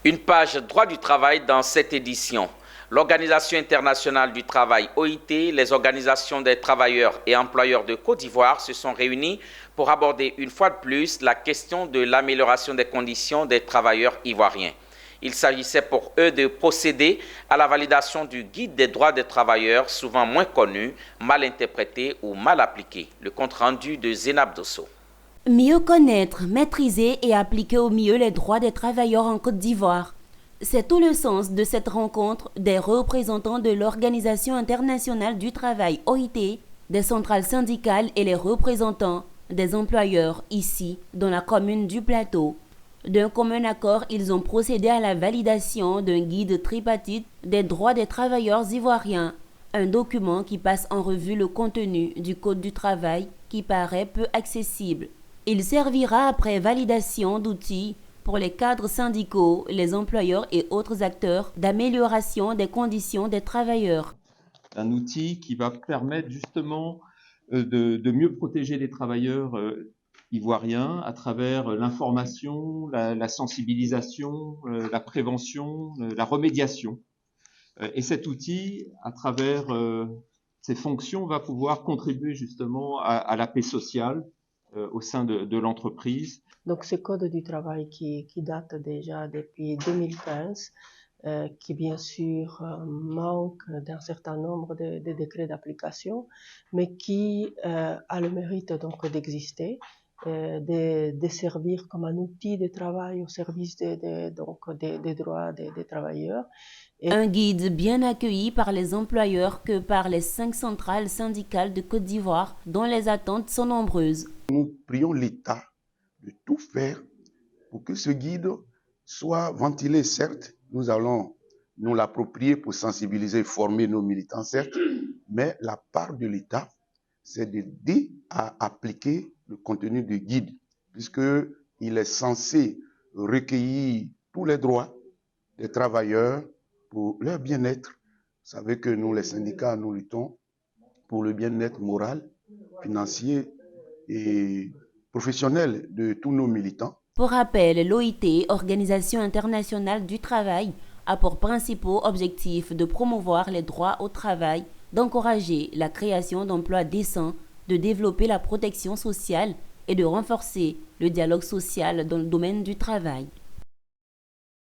Une page droit du travail dans cette édition. L'Organisation internationale du travail, OIT, les organisations des travailleurs et employeurs de Côte d'Ivoire se sont réunis pour aborder une fois de plus la question de l'amélioration des conditions des travailleurs ivoiriens. Il s'agissait pour eux de procéder à la validation du guide des droits des travailleurs, souvent moins connu, mal interprété ou mal appliqué. Le compte rendu de Zénab Dosso. Mieux connaître, maîtriser et appliquer au mieux les droits des travailleurs en Côte d'Ivoire. C'est tout le sens de cette rencontre des représentants de l'Organisation internationale du travail OIT, des centrales syndicales et les représentants des employeurs ici, dans la commune du Plateau. D'un commun accord, ils ont procédé à la validation d'un guide tripartite des droits des travailleurs ivoiriens, un document qui passe en revue le contenu du Code du travail qui paraît peu accessible. Il servira après validation d'outils pour les cadres syndicaux, les employeurs et autres acteurs d'amélioration des conditions des travailleurs. Un outil qui va permettre justement de mieux protéger les travailleurs ivoiriens à travers l'information, la sensibilisation, la prévention, la remédiation. Et cet outil, à travers ses fonctions, va pouvoir contribuer justement à la paix sociale au sein de l'entreprise. Donc ce code du travail qui date déjà depuis 2015, qui bien sûr manque d'un certain nombre de décrets d'application, mais qui a le mérite donc d'exister, de servir comme un outil de travail au service des droits des travailleurs. Un guide bien accueilli par les employeurs que par les 5 centrales syndicales de Côte d'Ivoire, dont les attentes sont nombreuses. Nous prions l'État de tout faire pour que ce guide soit ventilé. Certes, nous allons nous l'approprier pour sensibiliser et former nos militants, certes, mais la part de l'État, c'est d'aider à appliquer le contenu du guide, puisqu'il est censé recueillir tous les droits des travailleurs pour leur bien-être. Vous savez que nous, les syndicats, nous luttons pour le bien-être moral, financier et professionnel de tous nos militants. Pour rappel, l'OIT, Organisation internationale du travail, a pour principaux objectifs de promouvoir les droits au travail, d'encourager la création d'emplois décents, de développer la protection sociale et de renforcer le dialogue social dans le domaine du travail.